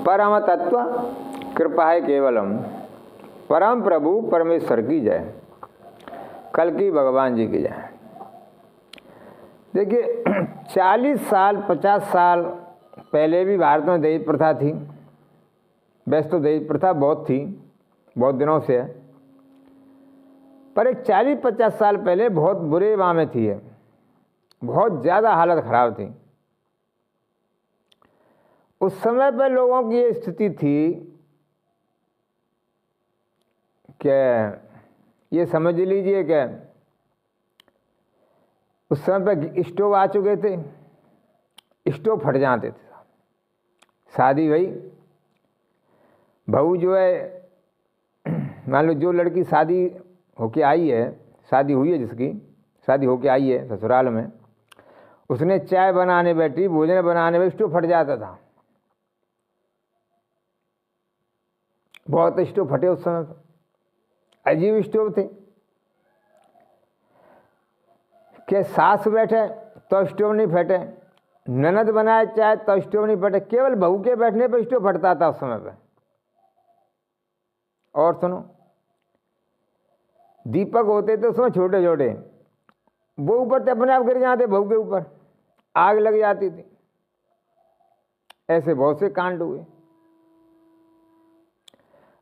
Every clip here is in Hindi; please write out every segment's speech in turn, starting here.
परम तत्व कृपा है केवलम, परम प्रभु परमेश्वर की जय, कल की भगवान जी की जय। देखिए 40 साल 50 साल पहले भी भारत में दहेज प्रथा थी। वैसे तो दहेज प्रथा बहुत थी, बहुत दिनों से है, पर एक 40-50 साल पहले बहुत बुरे माह में थी, बहुत ज़्यादा हालत खराब थी। उस समय पर लोगों की ये स्थिति थी कि ये समझ लीजिए कि उस समय पर स्टोव आ चुके थे, स्टोव फट जाते थे। शादी भाई बहू जो है, मान लो जो लड़की शादी होके आई है, शादी हुई है, जिसकी शादी होके आई है ससुराल में, उसने चाय बनाने बैठी, भोजन बनाने में स्टोव फट जाता था। बहुत स्टोव फटे उस समय, अजीब स्टोव थे कि सास बैठे तो स्टोव नहीं फटे, ननद बनाए चाय तो स्टोव नहीं फटे, केवल बहू के बैठने पर स्टोव फटता था उस समय पे। और सुनो, दीपक होते थे उसमें छोटे छोटे, वो ऊपर से अपने आप गिर जाते, बहू के ऊपर आग लग जाती थी। ऐसे बहुत से कांड हुए।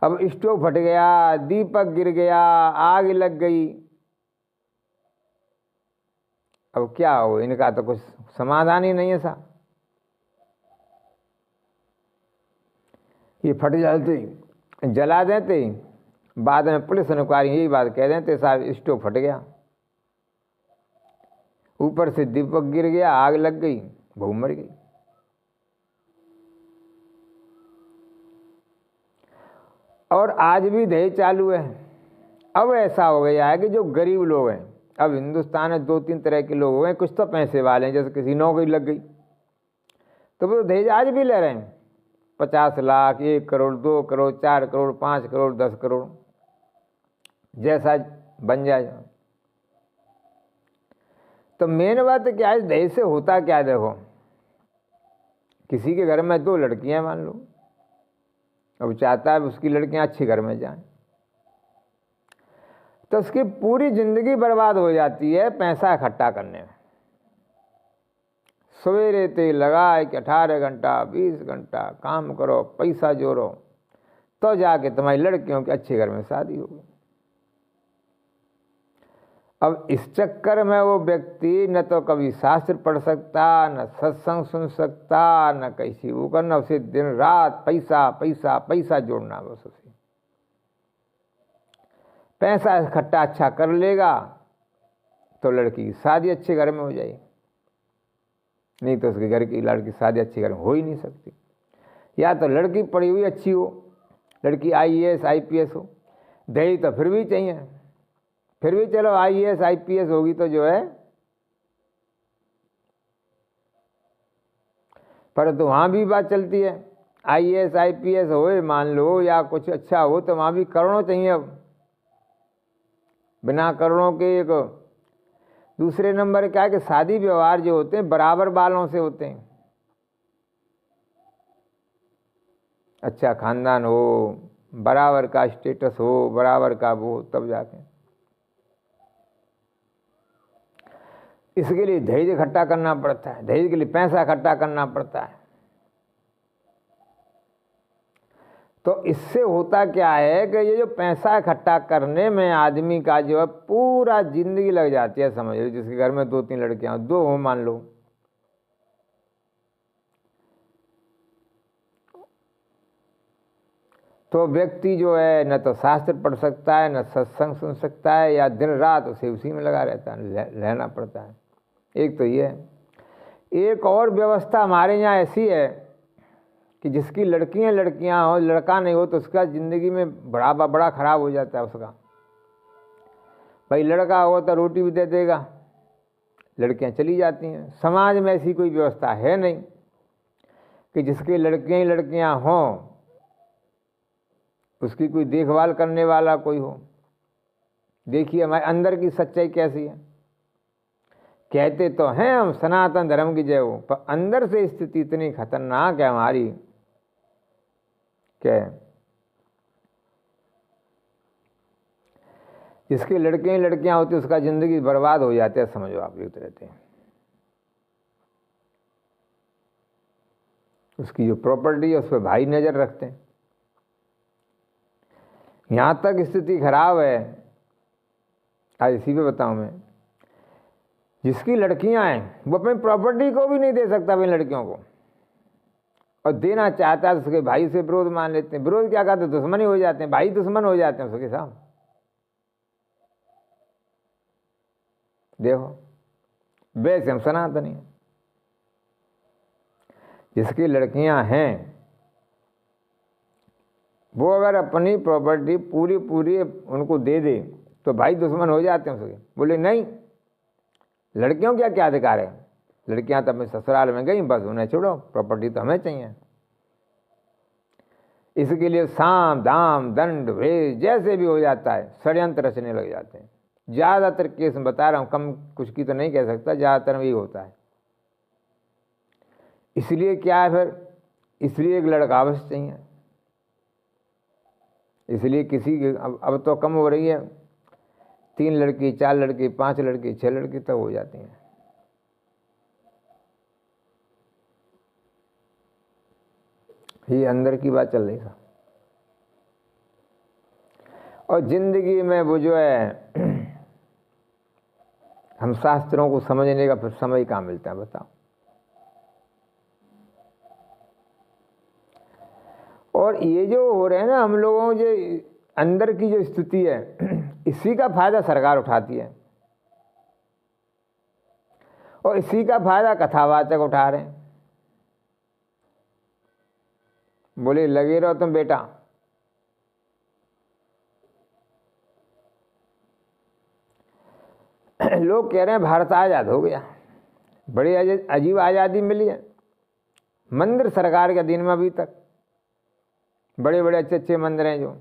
अब स्टोव फट गया, दीपक गिर गया, आग लग गई, अब क्या हो, इनका तो कुछ समाधान ही नहीं है सा। ये फट जाते, जला देते, बाद में पुलिस इंक्वायरी यही बात कह देते, साहब स्टोव फट गया, ऊपर से दीपक गिर गया, आग लग गई, बहू मर गई। और आज भी दहेज चालू है। अब ऐसा हो गया है कि जो गरीब लोग हैं, अब हिंदुस्तान में 2-3 तरह के लोग हो गए। कुछ तो पैसे वाले हैं, जैसे किसी नौकरी लग गई तो वो दहेज आज भी ले रहे हैं, 50 लाख, 1 करोड़, 2 करोड़, 4 करोड़, 5 करोड़, 10 करोड़, जैसा बन जाए। तो मेन बात क्या है, दहेज से होता क्या है? देखो, किसी के घर में 2 लड़कियां मान लो, अब चाहता है उसकी लड़कियां अच्छे घर में जाएं, तो उसकी पूरी जिंदगी बर्बाद हो जाती है पैसा इकट्ठा करने में। सवेरे से लगाए कि 18 घंटा 20 घंटा काम करो, पैसा जोड़ो, तो जाके तुम्हारी लड़कियों के अच्छे घर में शादी होगी। अब इस चक्कर में वो व्यक्ति न तो कभी शास्त्र पढ़ सकता, न सत्संग सुन सकता, न कैसी वो करना, उसे दिन रात पैसा पैसा पैसा जोड़ना। बस उसे पैसा इकट्ठा अच्छा कर लेगा तो लड़की की शादी अच्छे घर में हो जाएगी, नहीं तो उसके घर की लड़की शादी अच्छे घर में हो ही नहीं सकती। या तो लड़की पढ़ी हुई अच्छी हो, लड़की IAS IPS हो, दहेज तो फिर भी चाहिए, फिर भी चलो IAS IPS होगी तो जो है, पर तो वहाँ भी बात चलती है, IAS IPS हो मान लो या कुछ अच्छा हो तो वहाँ भी करोड़ों चाहिए। अब बिना करोड़ों के एक दूसरे नंबर क्या है कि शादी व्यवहार जो होते हैं बराबर वालों से होते हैं, अच्छा खानदान हो, बराबर का स्टेटस हो, बराबर का वो, तब जाके। इसके लिए दहेज इकट्ठा करना पड़ता है, दहेज के लिए पैसा इकट्ठा करना पड़ता है। तो इससे होता क्या है कि ये जो पैसा इकट्ठा करने में आदमी का जो है पूरा जिंदगी लग जाती है। समझ लो जिसके घर में 2-3 लड़कियां, 2 हो मान लो, तो व्यक्ति जो है न तो शास्त्र पढ़ सकता है, न सत्संग सुन सकता है, या दिन रात उसे उसी में लगा रहता है, रहना पड़ता है। एक तो ये है। एक और व्यवस्था हमारे यहाँ ऐसी है कि जिसकी लड़कियां हो, लड़का नहीं हो, तो उसका ज़िंदगी में बड़ा खराब हो जाता है उसका। भाई लड़का हो तो रोटी भी दे देगा, लड़कियां चली जाती हैं। समाज में ऐसी कोई व्यवस्था है नहीं कि जिसकी लड़कियां ही लड़कियां हों, उसकी कोई देखभाल करने वाला कोई हो। देखिए हमारे अंदर की सच्चाई कैसी है। कहते तो हैं हम सनातन धर्म की जय हो, पर अंदर से स्थिति इतनी खतरनाक है हमारी क्या है, जिसके लड़के लड़कियां होती उसका जिंदगी बर्बाद हो जाते है, समझो आप, युक्त रहते हैं। उसकी जो प्रॉपर्टी है उस पर भाई नजर रखते हैं। यहां तक स्थिति खराब है, आज इसी पे बताऊं मैं, जिसकी लड़कियां हैं वो अपनी प्रॉपर्टी को भी नहीं दे सकता अपनी लड़कियों को, और देना चाहता है तो उसके भाई से विरोध मान लेते हैं। विरोध क्या करते, दुश्मनी हो जाते हैं, भाई दुश्मन हो जाते हैं उसके साथ। देखो वैसे हम सनातनी, जिसकी लड़कियां हैं वो अगर अपनी प्रॉपर्टी पूरी पूरी उनको दे दे तो भाई दुश्मन हो जाते हैं उसके। बोले नहीं, लड़कियों का क्या अधिकार है, लड़कियां तो अपने ससुराल में गई, बस उन्हें छोड़ो, प्रॉपर्टी तो हमें चाहिए। इसके लिए साम दाम दंड भेद जैसे भी हो जाता है, षड्यंत्र रचने लग जाते हैं। ज़्यादातर केस में बता रहा हूँ, कम कुछ की तो नहीं कह सकता, ज़्यादातर में यही होता है। इसलिए क्या है फिर, इसलिए एक लड़का अवश्य चाहिए। इसलिए किसी की अब तो कम हो रही है, 3 लड़की 4 लड़की 5 लड़की 6 लड़की तक हो जाती हैं। ये अंदर की बात चल रही है। और जिंदगी में वो जो है हम शास्त्रों को समझने का फिर समय कहाँ मिलता है, बताओ। और ये जो हो रहे हैं ना हम लोगों जो अंदर की जो स्थिति है, इसी का फायदा सरकार उठाती है, और इसी का फायदा कथावाचक उठा रहे हैं। बोले लगे रहो तुम बेटा, लोग कह रहे हैं भारत आज़ाद हो गया, बड़ी अजीब आज़ादी मिली है। मंदिर सरकार के अधीन में अभी तक, बड़े बड़े अच्छे अच्छे मंदिर हैं, जो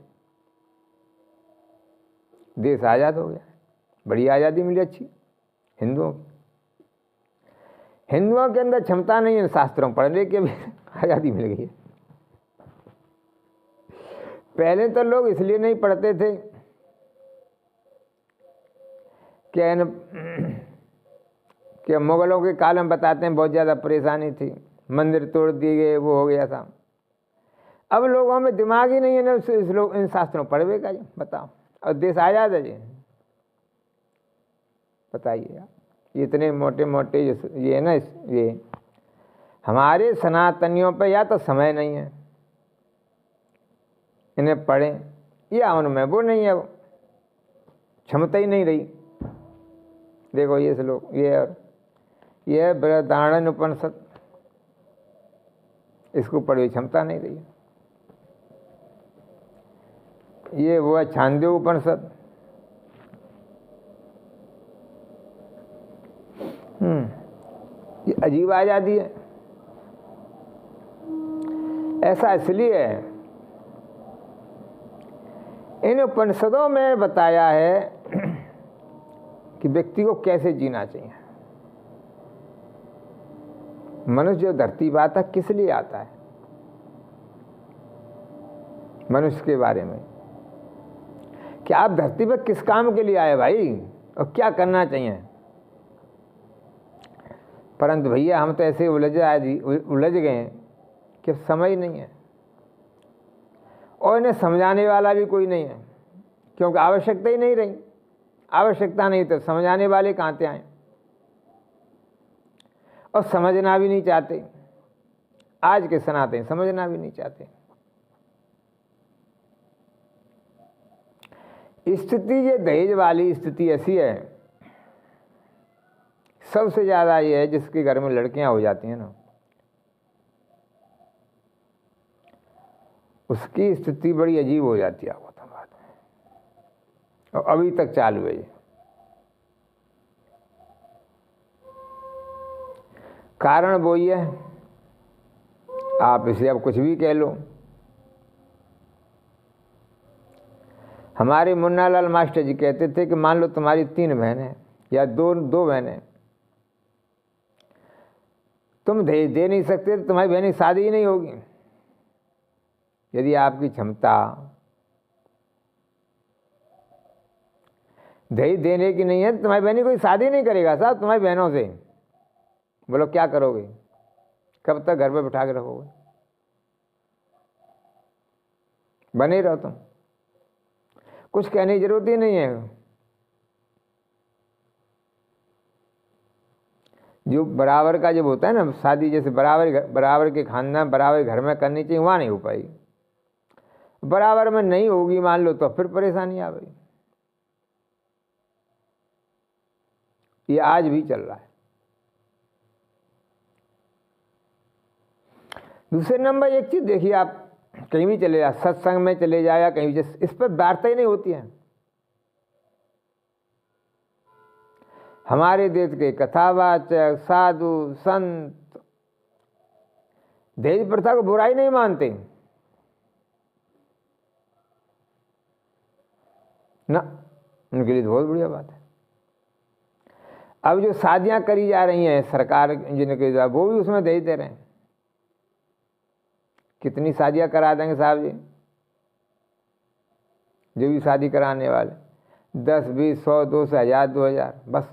देश आज़ाद हो गया, बड़ी आज़ादी मिली अच्छी हिंदुओं की। हिंदुओं के अंदर क्षमता नहीं है शास्त्रों पढ़ने की, भी आज़ादी मिल गई है। पहले तो लोग इसलिए नहीं पढ़ते थे कि मुगलों के काल में बताते हैं बहुत ज़्यादा परेशानी थी, मंदिर तोड़ दिए गए, वो हो गया था। अब लोगों में दिमाग ही नहीं है ना इस लोग इन शास्त्रों पढ़वे का, बताओ। और देश आज़ाद है जी, बताइए आप। इतने मोटे मोटे ये है ना, ये हमारे सनातनियों पे या तो समय नहीं है इन्हें पढ़ें, या उनमें वो नहीं है, वो क्षमता ही नहीं रही। देखो ये श्लोक, ये बृहदारण्यक उपनिषद, इसको पढ़े क्षमता नहीं रही। ये वो है छांदोग्य उपनिषद, ये अजीब आज़ादी है। ऐसा इसलिए है, इन उपनिषदों में बताया है कि व्यक्ति को कैसे जीना चाहिए। मनुष्य जो धरती पर आता किस लिए आता है, मनुष्य के बारे में, कि आप धरती पर किस काम के लिए आए भाई, और क्या करना चाहिए। परंतु भैया हम तो ऐसे उलझ गए कि समय नहीं है, और इन्हें समझाने वाला भी कोई नहीं है, क्योंकि आवश्यकता ही नहीं रही। आवश्यकता नहीं तो समझाने वाले कहाँ से आए, और समझना भी नहीं चाहते। आज के सनातन समझना भी नहीं चाहते। स्थिति ये दहेज वाली स्थिति ऐसी है, सबसे ज़्यादा ये है जिसके घर में लड़कियां हो जाती हैं ना, उसकी स्थिति बड़ी अजीब हो जाती है। बात में और अभी तक चालू है ये। कारण वो ही है, आप इसे अब कुछ भी कह लो। हमारे मुन्नालाल मास्टर जी कहते थे कि मान लो तुम्हारी 3 बहनें या दो बहनें, तुम दहेज दे नहीं सकते तो तुम्हारी बहन की शादी ही नहीं होगी। यदि आपकी क्षमता दहेज देने की नहीं है तो तुम्हारी बहनी कोई शादी नहीं करेगा साहब तुम्हारी बहनों से। बोलो क्या करोगे, कब तक घर पे बिठा के रखोगे, बने रहो तुम, कुछ कहने की जरूरत ही नहीं है। जो बराबर का जब होता है ना शादी, जैसे बराबर के खानदान बराबर घर में करनी चाहिए, वहाँ नहीं हो पाई। बराबर में नहीं होगी मान लो तो फिर परेशानी आ गई। ये आज भी चल रहा है। दूसरे नंबर एक चीज देखिए, आप कहीं भी चले जाए, सत्संग में चले जाए या कहीं भी, इस पर वार्ता ही नहीं होती है। हमारे देश के कथावाचक साधु संत दहेज प्रथा को बुराई नहीं मानते ना, उनके लिए बहुत बढ़िया बात है। अब जो शादियां करी जा रही हैं सरकार जिनके द्वारा, वो भी उसमें दहेज दे रहे हैं। कितनी शादियां करा देंगे साहब जी, जो भी शादी कराने वाले, 10 20 100 200 1000 2000, बस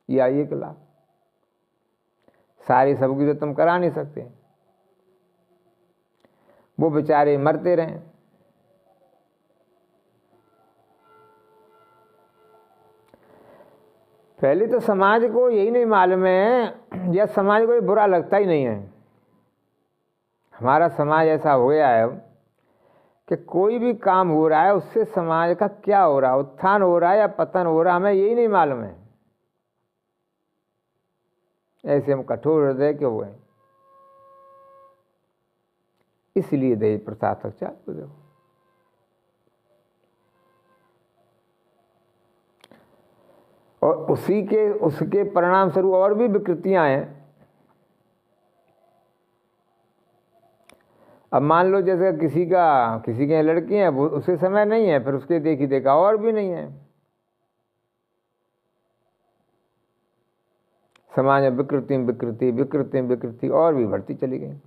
ये आइए के लाभ। सारी सबकी तो तुम करा नहीं सकते, वो बेचारे मरते रहें। पहले तो समाज को यही नहीं मालूम है, या समाज को ये बुरा लगता ही नहीं है। हमारा समाज ऐसा हो गया है कि कोई भी काम हो रहा है उससे समाज का क्या हो रहा है, उत्थान हो रहा है या पतन हो रहा है, हमें यही नहीं मालूम है। ऐसे हम कठोर हृदय के हुए, इसलिए दहेज प्रथा तक चालू। देखो और उसके परिणाम स्वरूप और भी विकृतियां हैं। अब मान लो जैसे किसी के लड़की है, वो उसे समय नहीं है, फिर उसके देखी देखा और भी नहीं है। समाज में विकृति विकृति विकृति विकृति और भी बढ़ती चली गई।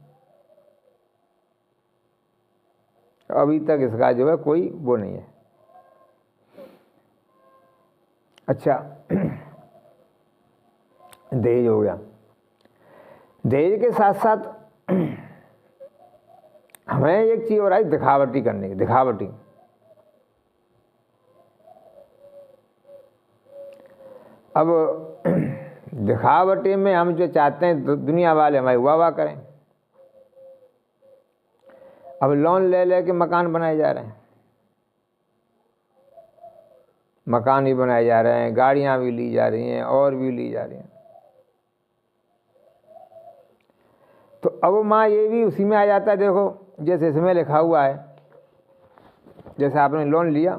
अभी तक इसका जो है कोई वो नहीं है। अच्छा दहेज हो गया, दहेज के साथ साथ हमें एक चीज हो रहा है दिखावटी करने की, दिखावटी। अब दिखावटी में हम जो चाहते हैं दुनिया वाले हमारी वाह करें। अब लोन ले लेके मकान बनाए जा रहे हैं, मकान भी बनाए जा रहे हैं, गाड़ियां भी ली जा रही हैं और भी ली जा रही हैं। तो अब माँ ये भी उसी में आ जाता है। देखो जैसे इसमें लिखा हुआ है, जैसे आपने लोन लिया,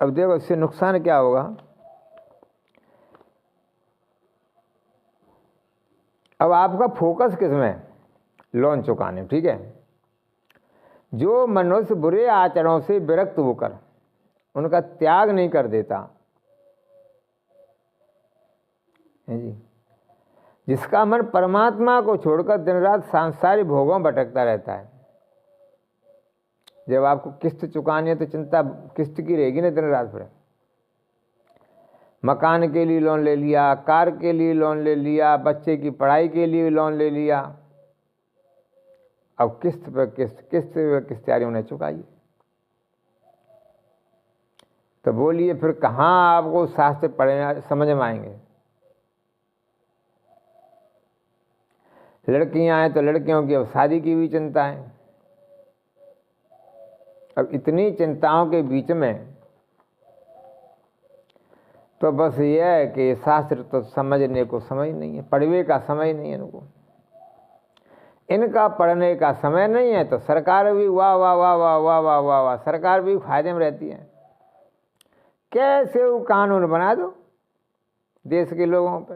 अब देखो इससे नुकसान क्या होगा। अब आपका फोकस किस में, लोन चुकाने, ठीक है। जो मनुष्य बुरे आचरणों से विरक्त होकर उनका त्याग नहीं कर देता है जी, जिसका मन परमात्मा को छोड़कर दिन रात सांसारिक भोगों में भटकता रहता है। जब आपको किस्त चुकानी है तो चिंता किस्त की रहेगी ना दिन रात। फिर मकान के लिए लोन ले लिया, कार के लिए लोन ले लिया, बच्चे की पढ़ाई के लिए लोन ले लिया, अब किस्त पर किस्त, किस्त पर किस्त यारी उन्हें चुकाइए। तो बोलिए फिर कहाँ आपको शास्त्र पढ़ने समझ में आएंगे। लड़कियां हैं तो लड़कियों की अब शादी की भी चिंता है। अब इतनी चिंताओं के बीच में तो बस ये है कि शास्त्र तो समझने को समय नहीं है, पढ़वे का समय नहीं है इनको। इनका पढ़ने का समय नहीं है तो सरकार भी वाह वाह वाह वाह वाह वाह वाह वाह, सरकार भी फायदे में रहती है। कैसे वो कानून बना दो देश के लोगों पे,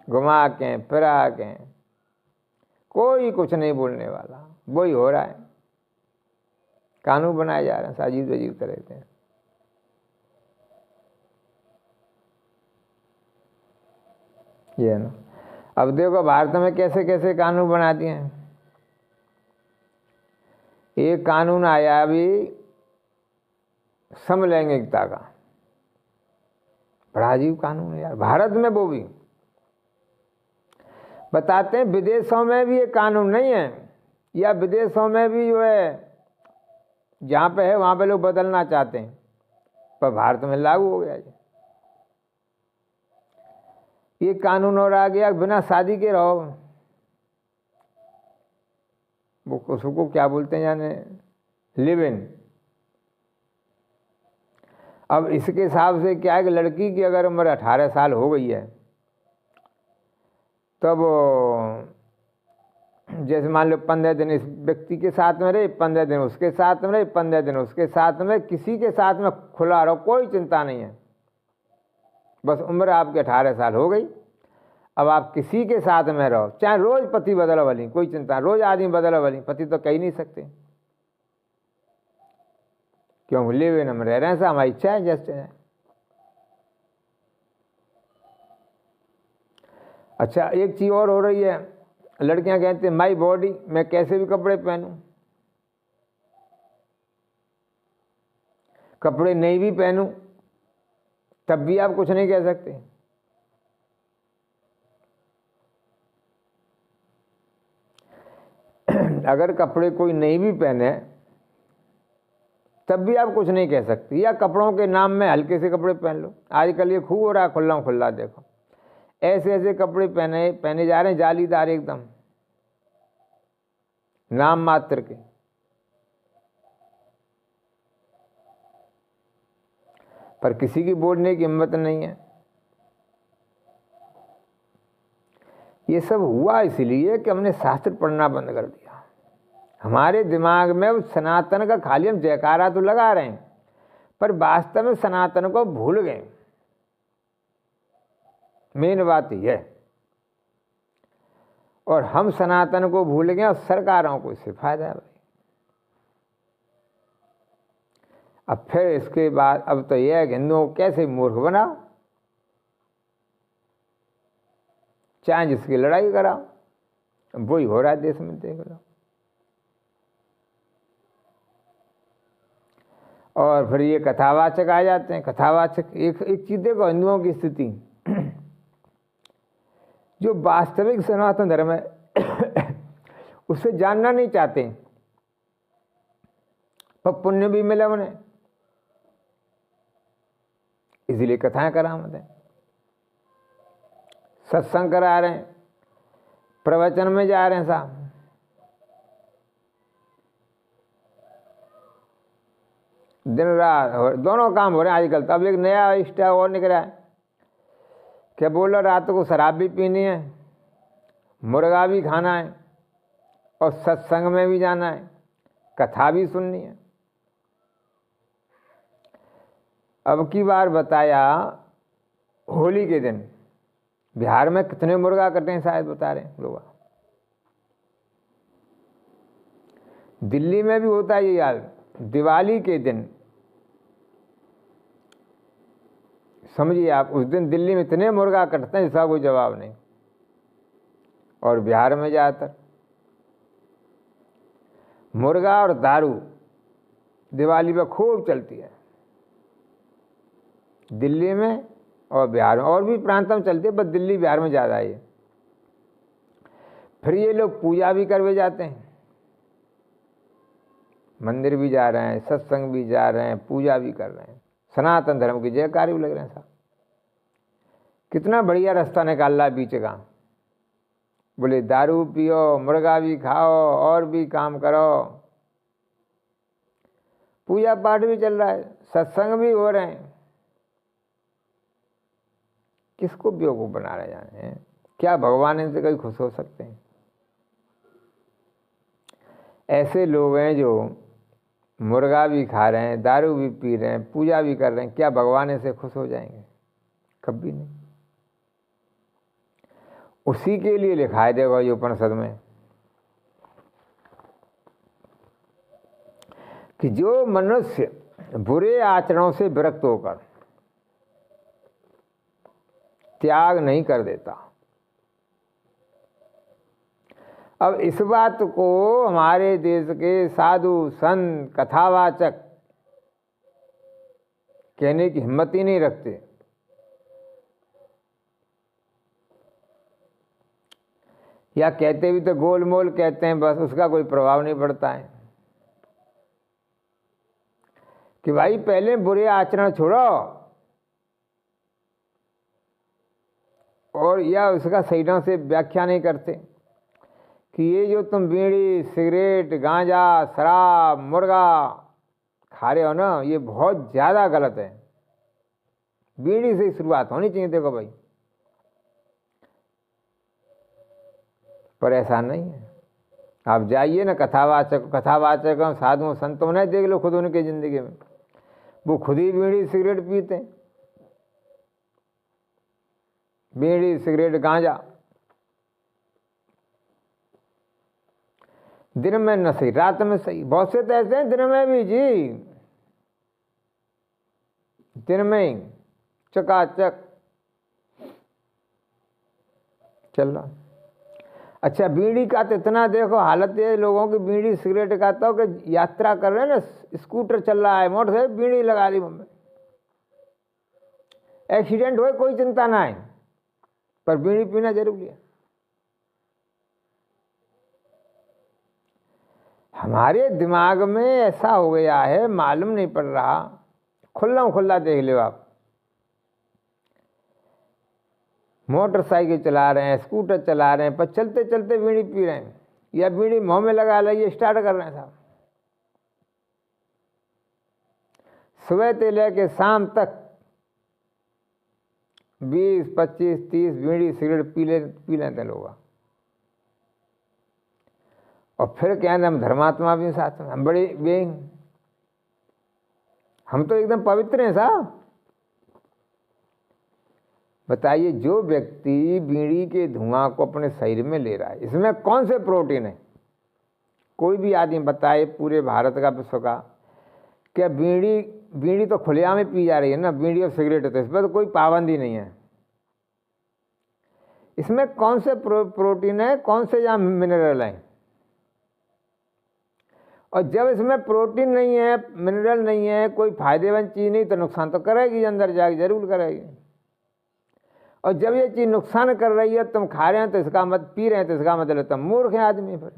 घुमा के फिरा के, कोई कुछ नहीं बोलने वाला। वही हो रहा है, कानून बनाए जा रहे हैं अजीब अजीब तरह के। ये ना, अब देखो भारत में कैसे कैसे कानून बना दिए हैं। एक कानून आया अभी समलैंगिकता का, बड़ा अजीब कानून है यार, भारत में वो भी बताते हैं। विदेशों में भी ये कानून नहीं है, या विदेशों में भी जो है जहाँ पे है वहाँ पे लोग बदलना चाहते हैं, पर भारत में लागू हो गया ये कानून। और आ गया बिना शादी के रहो, वो उसको क्या बोलते हैं जाने, लिव इन। अब इसके हिसाब से क्या है कि लड़की की अगर उम्र 18 साल हो गई है, तब जैसे मान लो 15 दिन इस व्यक्ति के साथ में रहे, 15 दिन उसके साथ में रहे, 15 दिन उसके साथ में, किसी के साथ में खुला रहो, कोई चिंता नहीं है। बस उम्र आपकी 18 साल हो गई, अब आप किसी के साथ में रहो, चाहे रोज पति बदलो वाली, कोई चिंता, रोज आदमी बदलो वाली, पति तो कह ही नहीं सकते, क्यों लिव इन हम रह रहे हैं, ऐसा हमारी इच्छा है जस्ट है। अच्छा एक चीज और हो रही है, लड़कियां कहती हैं माई बॉडी, मैं कैसे भी कपड़े पहनूं, कपड़े नहीं भी पहनूं तब भी आप कुछ नहीं कह सकते। अगर कपड़े कोई नहीं भी पहने तब भी आप कुछ नहीं कह सकते, या कपड़ों के नाम में हल्के से कपड़े पहन लो। आजकल ये खूब हो रहा है, खुल्ला खुल्ला, देखो ऐसे ऐसे कपड़े पहने जा रहे हैं, जालीदार एकदम, नाम मात्र के। पर किसी की बोलने की हिम्मत नहीं है। ये सब हुआ इसलिए कि हमने शास्त्र पढ़ना बंद कर दिया। हमारे दिमाग में उस सनातन का खाली हम जयकारा तो लगा रहे हैं, पर वास्तव में सनातन को भूल गए। मेन बात यह है, और हम सनातन को भूल गए और सरकारों को इससे फायदा है भाई। अब फिर इसके बाद अब तो यह है कि हिंदुओं को कैसे मूर्ख बनाओ, चाहे जिसकी लड़ाई कराओ, वही हो रहा है देश में, देख लो। और फिर ये कथावाचक आ जाते हैं। कथावाचक एक चीज देखो, हिंदुओं की स्थिति, जो वास्तविक सनातन धर्म है उसे जानना नहीं चाहते, पर पुण्य भी मिला उन्हें, इसलिए कथाएं करामत हैं, सत्संग करा रहे हैं, प्रवचन में जा रहे हैं साहब। दिन रात दोनों काम हो रहे हैं आजकल। तो अब एक नया स्टाइल और निकला है, क्या बोलो, रात को शराब भी पीनी है, मुर्गा भी खाना है, और सत्संग में भी जाना है, कथा भी सुननी है। अब की बार बताया, होली के दिन बिहार में कितने मुर्गा कटे हैं शायद बता रहे हैं लोग। दिल्ली में भी होता है ये यार, दिवाली के दिन समझिए आप, उस दिन दिल्ली में इतने मुर्गा कटते हैं जिसका कोई जवाब नहीं। और बिहार में ज़्यादातर मुर्गा और दारू दिवाली पर खूब चलती है, दिल्ली में और बिहार में, और भी प्रांत में चलती है, बस दिल्ली बिहार में ज़्यादा है। फिर ये लोग पूजा भी करवे जाते हैं, मंदिर भी जा रहे हैं, सत्संग भी जा रहे हैं, पूजा भी कर रहे हैं, सनातन धर्म की जयकार भी लग रहे हैं साहब। कितना बढ़िया रास्ता निकाल रहा है बीच का, बोले दारू पियो, मुर्गा भी खाओ, और भी काम करो, पूजा पाठ भी चल रहा है, सत्संग भी हो रहे हैं। किसको बेवकूफ बना रहे जाने? क्या भगवान इनसे कहीं खुश हो सकते हैं? ऐसे लोग हैं जो मुर्गा भी खा रहे हैं, दारू भी पी रहे हैं, पूजा भी कर रहे हैं, क्या भगवान इनसे खुश हो जाएंगे? कभी नहीं। उसी के लिए लिखा है, देखो ये उपनिषद में, कि जो मनुष्य बुरे आचरणों से विरक्त होकर त्याग नहीं कर देता, अब इस बात को हमारे देश के साधु संत कथावाचक कहने की हिम्मत ही नहीं रखते। या कहते भी तो गोलमोल कहते हैं, बस उसका कोई प्रभाव नहीं पड़ता है कि भाई पहले बुरे आचरण छोड़ो, और या उसका सही ढंग से व्याख्या नहीं करते कि ये जो तुम बीड़ी सिगरेट गांजा शराब मुर्गा खा रहे हो ना, ये बहुत ज़्यादा गलत है। बीड़ी से शुरुआत होनी चाहिए, देखो भाई, पर ऐसा नहीं है। आप जाइए ना कथावाचक साधुओं संतों ने देख लो खुद उनकी ज़िंदगी में, वो खुद ही बीड़ी सिगरेट पीते हैं, बीड़ी सिगरेट गांजा, दिन में न सही रात में सही। बहुत से तो ऐसे हैं दिन में भी जी, दिन में ही चकाचक चल रहा। अच्छा, बीड़ी का तो इतना देखो हालत है लोगों की, बीड़ी सिगरेट का तो कि यात्रा कर रहे हैं ना, स्कूटर चल रहा है, मोटरसाइकिल, बीड़ी लगा ली मुंह में, एक्सीडेंट हो कोई चिंता ना है, पर बीड़ी पीना जरूरी है। हमारे दिमाग में ऐसा हो गया है, मालूम नहीं पड़ रहा। खुल्ला देख लो आप, मोटरसाइकिल चला रहे हैं, स्कूटर चला रहे हैं, पर चलते चलते बीड़ी पी रहे हैं, या बीड़ी मुंह में लगा लिए स्टार्ट कर रहे हैं साहब। सुबह से लेके शाम तक 20, 25, 30 बीड़ी सिगरेट पी लेते लोग। और फिर क्या है, हम धर्मात्मा भी साथ में, हम बड़े हम तो एकदम पवित्र हैं साहब। बताइए, जो व्यक्ति बीड़ी के धुआं को अपने शरीर में ले रहा है, इसमें कौन से प्रोटीन है? कोई भी आदमी बताए पूरे भारत का, विश्व का, क्या बीड़ी तो खुलेआम ही पी जा रही है ना, बीड़ी और सिगरेट, तो इस पर तो कोई पाबंदी नहीं है। इसमें कौन से प्रोटीन है, कौन से यहाँ मिनरल हैं? और जब इसमें प्रोटीन नहीं है, मिनरल नहीं है, कोई फायदेमंद चीज़ नहीं, तो नुकसान तो करेगी, अंदर जाके जरूर करेगी। और जब ये चीज़ नुकसान कर रही है, तुम खा रहे हैं तो इसका पी रहे हैं तो इसका मतलब तुम मूर्ख है आदमी। पर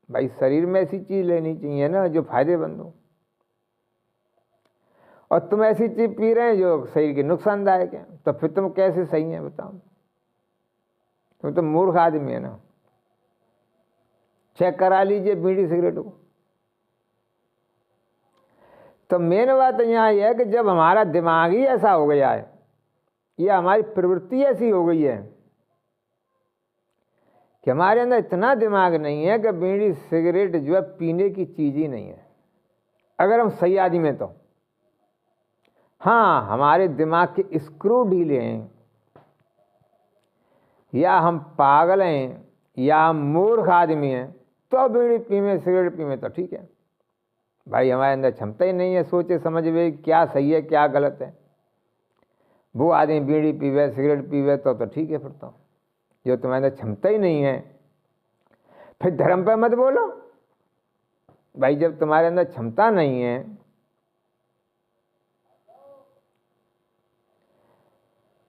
भाई शरीर में ऐसी चीज़ लेनी चाहिए ना जो फायदेमंद हो, और तुम ऐसी चीज़ पी रहे हैं जो शरीर के नुकसानदायक है, तो फिर तुम कैसे सही हैं बताओ? तुम तो मूर्ख आदमी है ना। चेक करा लीजिए बीड़ी सिगरेट को। तो मेन बात यहाँ यह है कि जब हमारा दिमाग ही ऐसा हो गया है, या हमारी प्रवृत्ति ऐसी हो गई है कि हमारे अंदर इतना दिमाग नहीं है कि बीड़ी सिगरेट जो है पीने की चीज़ ही नहीं है, अगर हम सही आदमी हैं तो। हाँ, हमारे दिमाग के स्क्रू ढीले हैं, या हम पागल हैं, या हम मूर्ख आदमी हैं, तो बीड़ी पीवे सिगरेट पीवे तो ठीक है भाई। हमारे अंदर क्षमता ही नहीं है सोचे समझ में क्या सही है क्या गलत है। वो आदमी बीड़ी पीवे सिगरेट पीवे तो ठीक है। फिर तो जो तुम्हारे अंदर क्षमता ही नहीं है, फिर धर्म पे मत बोलो भाई। जब तुम्हारे अंदर क्षमता नहीं है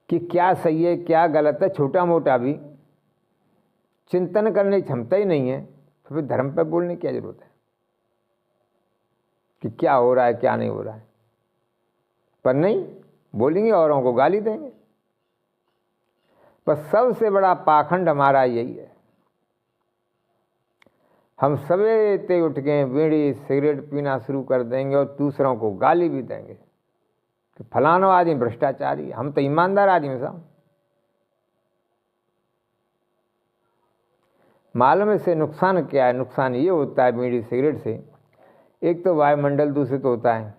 कि क्या सही है क्या गलत है, छोटा मोटा भी चिंतन करने की क्षमता ही नहीं है, तो फिर धर्म पे बोलने की क्या जरूरत है कि क्या हो रहा है क्या नहीं हो रहा है। पर नहीं बोलेंगे, औरों को गाली देंगे। पर सबसे बड़ा पाखंड हमारा यही है, हम सवेरे ते उठ के बीड़ी सिगरेट पीना शुरू कर देंगे और दूसरों को गाली भी देंगे कि फलाना आदमी भ्रष्टाचारी। हम तो ईमानदार आदमी साहब। मालूम है से नुकसान क्या है? नुकसान ये होता है बीड़ी सिगरेट से, एक तो वायुमंडल दूषित होता है,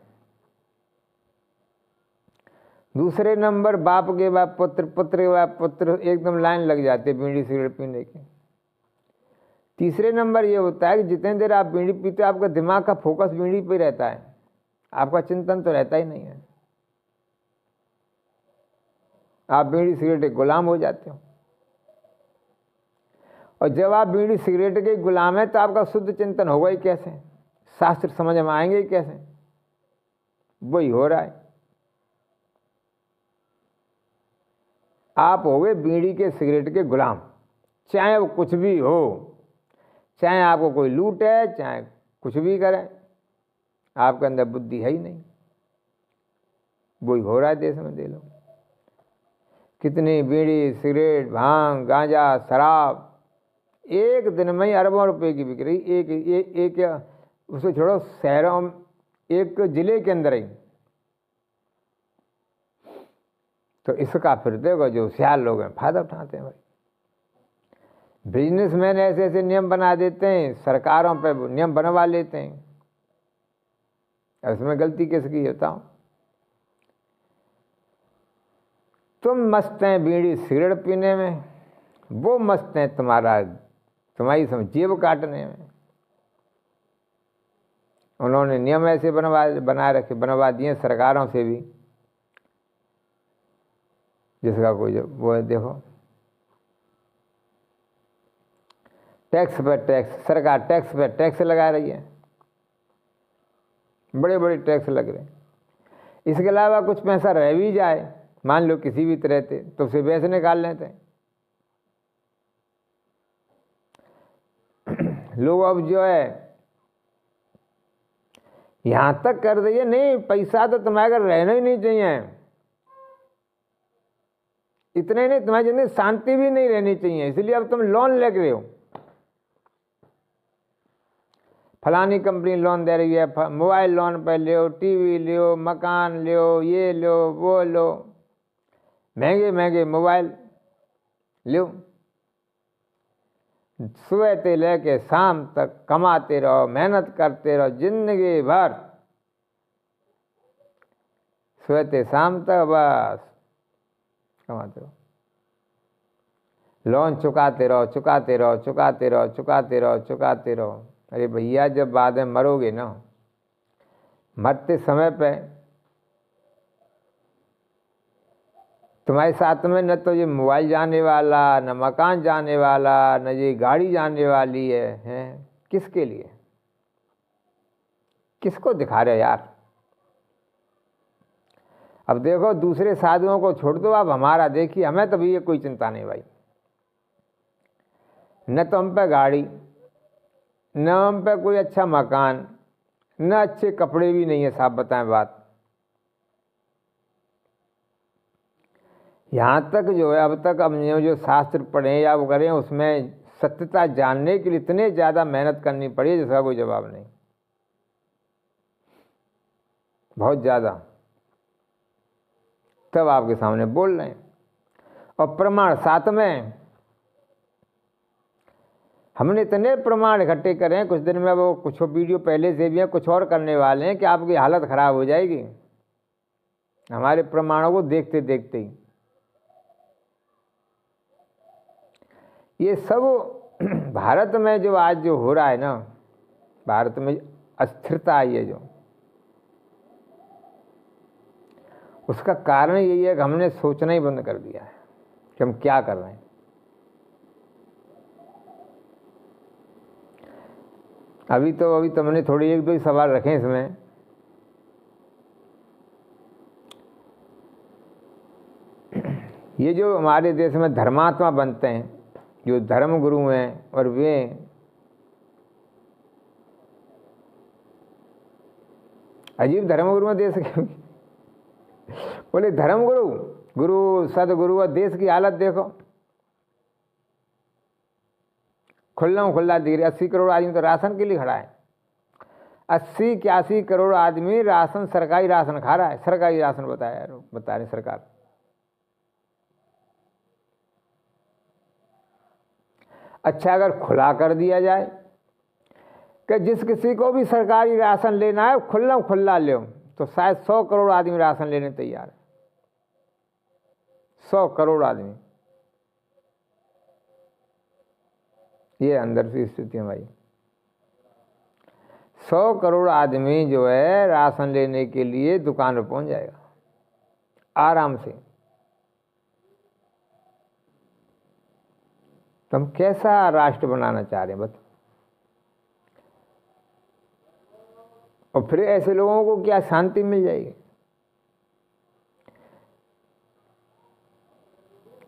दूसरे नंबर बाप के बाद पुत्र, पुत्र के बाद पुत्र, एकदम लाइन लग जाती है बीड़ी सिगरेट पीने की। तीसरे नंबर ये होता है कि जितने देर आप बीड़ी पीते हो आपका दिमाग का फोकस बीड़ी पे रहता है, आपका चिंतन तो रहता ही नहीं है, आप बीड़ी सिगरेट के गुलाम हो जाते हो। और जब आप बीड़ी सिगरेट के गुलाम हैं तो आपका शुद्ध चिंतन होगा ही कैसे, शास्त्र समझ में आएंगे ही कैसे? वही हो रहा है। आप हो गए बीड़ी के सिगरेट के गुलाम, चाहे वो कुछ भी हो, चाहे आपको कोई लूटे, चाहे कुछ भी करे, आपके अंदर बुद्धि है ही नहीं। वही हो रहा है देश में। दे लो कितनी बीड़ी, सिगरेट, भांग, गांजा, शराब एक दिन में ही अरबों रुपए की बिक रही। एक उसे छोड़ो, शहरों, एक जिले के अंदर ही। तो इसका फिर देखो जो होशियार लोग हैं फायदा उठाते हैं भाई। बिजनेसमैन ऐसे ऐसे नियम बना देते हैं, सरकारों पे नियम बनवा लेते हैं। इसमें गलती किसकी बताओ? तुम मस्त हैं बीड़ी सिगरेट पीने में, वो मस्त हैं तुम्हारी जेब काटने में। उन्होंने नियम ऐसे बनवा दिए सरकारों से भी, जिसका कोई वो है। देखो टैक्स पर टैक्स, सरकार टैक्स पर टैक्स लगा रही है, बड़े बड़े टैक्स लग रहे हैं। इसके अलावा कुछ पैसा रह भी जाए, मान लो किसी भी तरह से, तो उसे वैसे निकाल लेते हैं लोग। अब जो है यहां तक कर दिए, नहीं पैसा तो तुम्हारे घर रहना ही नहीं चाहिए, इतने नहीं, तुम्हारी जिंदगी शांति भी नहीं रहनी चाहिए, इसलिए अब तुम लोन ले रहे हो। फलानी कंपनी लोन दे रही है, मोबाइल लोन पर लो, टीवी लो, मकान लो, ये लो वो लो, महंगे महंगे मोबाइल लो। सुबह से लेके शाम तक कमाते रहो, मेहनत करते रहो जिंदगी भर, सुबह से शाम तक बस कमाते रहो, लोन चुकाते रहो, चुकाते रहो, चुकाते रहो, चुकाते रहो, चुकाते रहो। अरे भैया जब बाद में मरोगे ना, मरते समय पे तुम्हारे साथ में न तो ये मोबाइल जाने वाला, न मकान जाने वाला, न ये गाड़ी जाने वाली है, हैं? किसके लिए, किसको दिखा रहे हो यार? अब देखो दूसरे साधुओं को छोड़ दो, अब हमारा देखिए, हमें तो भी ये कोई चिंता नहीं भाई। न तो हम पे गाड़ी, न हम पे कोई अच्छा मकान, न अच्छे कपड़े भी नहीं है, साफ बताएं बात। यहाँ तक जो है अब तक हमने जो शास्त्र पढ़े या वो करें, उसमें सत्यता जानने के लिए इतने ज़्यादा मेहनत करनी पड़ी है जिसका कोई जवाब नहीं, बहुत ज़्यादा। तब आपके सामने बोल रहे हैं, और प्रमाण साथ में। हमने इतने प्रमाण इकट्ठे करे हैं, कुछ दिन में वो कुछ वीडियो पहले से भी हैं, कुछ और करने वाले हैं कि आपकी हालत खराब हो जाएगी हमारे प्रमाणों को देखते देखते ही। ये सब भारत में जो आज जो हो रहा है ना, भारत में अस्थिरता आई है जो, उसका कारण यही है कि हमने सोचना ही बंद कर दिया है कि हम क्या कर रहे हैं। अभी तो हमने थोड़ी एक दो ही सवाल रखे इसमें। ये जो हमारे देश में धर्मात्मा बनते हैं, जो धर्म गुरु हैं, और वे अजीब धर्म गुरु हैं देश के बोले धर्म गुरु, गुरु सदगुरु, और देश की हालत देखो, खुल्ला दिख रही। 80 करोड़ आदमी तो राशन के लिए खड़ा है, 80-81 करोड़ आदमी राशन, सरकारी राशन खा रहा है, सरकारी राशन बता रहे सरकार। अच्छा अगर खुला कर दिया जाए कि जिस किसी को भी सरकारी राशन लेना है खुल्ला ले, तो शायद 100 करोड़ आदमी राशन लेने तैयार है। 100 करोड़ आदमी, ये अंदर की स्थिति है भाई। 100 करोड़ आदमी जो है राशन लेने के लिए दुकान पर पहुंच जाएगा आराम से। तो हम कैसा राष्ट्र बनाना चाह रहे हैं बता। और फिर ऐसे लोगों को क्या शांति मिल जाएगी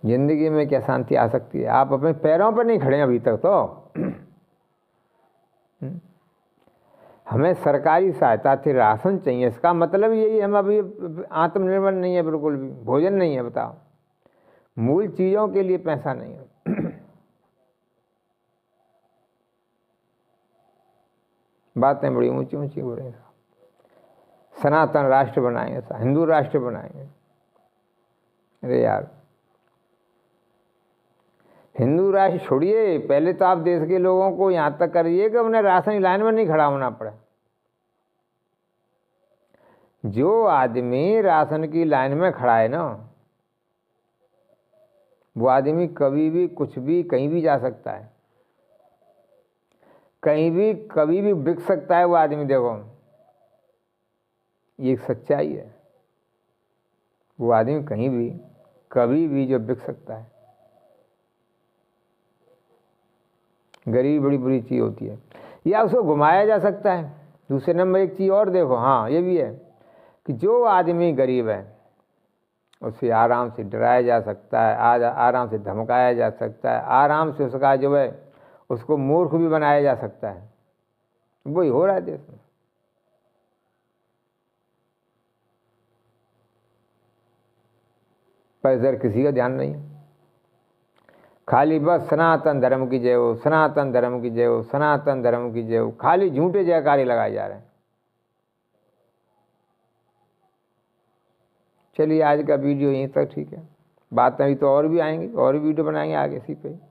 जिंदगी में? क्या शांति आ सकती है? आप अपने पैरों पर नहीं खड़े हैं अभी तक तो। हमें सरकारी सहायता थी, राशन चाहिए, इसका मतलब यही हम अभी आत्मनिर्भर नहीं है, बिल्कुल भी भोजन नहीं है। बताओ, मूल चीज़ों के लिए पैसा नहीं है। बातें बड़ी ऊंची ऊंची हो रही। सनातन राष्ट्र बनाएंगे, हिंदू राष्ट्र बनाएंगे। अरे यार, हिंदू राष्ट्र छोड़िए, पहले तो आप देश के लोगों को यहाँ तक करिए कि उन्हें राशन की लाइन में नहीं खड़ा होना पड़े। जो आदमी राशन की लाइन में खड़ा है ना, वो आदमी कभी भी कुछ भी कहीं भी जा सकता है, कहीं भी कभी भी बिक सकता है वो आदमी। देखो, ये एक सच्चाई है। वो आदमी कहीं भी कभी भी जो बिक सकता है। गरीबी बड़ी बुरी चीज़ होती है, या उसको घुमाया जा सकता है। दूसरे नंबर एक चीज़ और देखो, हाँ ये भी है कि जो आदमी गरीब है उसे आराम से डराया जा सकता है, आराम से धमकाया जा सकता है, आराम से उसका जो है उसको मूर्ख भी बनाया जा सकता है। वही हो रहा है देश में। पर इधर किसी का ध्यान नहीं है, खाली बस सनातन धर्म की जय हो, सनातन धर्म की जय हो, सनातन धर्म की जय हो, खाली झूठे जयकारे लगाए जा रहे हैं। चलिए आज का वीडियो यहीं तक ठीक है। बात अभी तो और भी आएंगी, और भी वीडियो बनाएंगे आगे इसी पे।